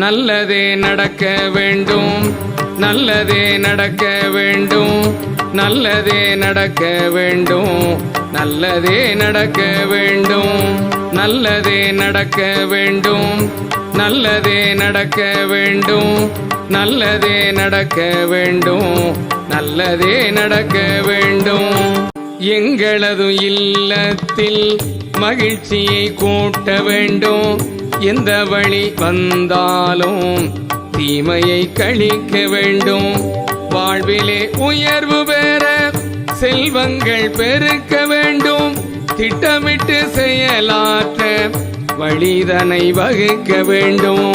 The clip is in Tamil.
நல்லதே நடக்க வேண்டும், நல்லதே நடக்க வேண்டும், நல்லதே நடக்க வேண்டும், நல்லதே நடக்க வேண்டும், நல்லதே நடக்க வேண்டும், நல்லதே நடக்க வேண்டும், நல்லதே நடக்க வேண்டும், நல்லதே நடக்க வேண்டும். எங்களது இல்லத்தில் மகிழ்ச்சியை கூட்ட வேண்டும், எந்த வழி வந்தாலும் தீமையை கழிக்க வேண்டும். வாழ்விலே உயர்வு பெற செல்வங்கள் பெருக்க வேண்டும், திட்டமிட்டு செயலாற்ற வழிதனை வகுக்க வேண்டும்.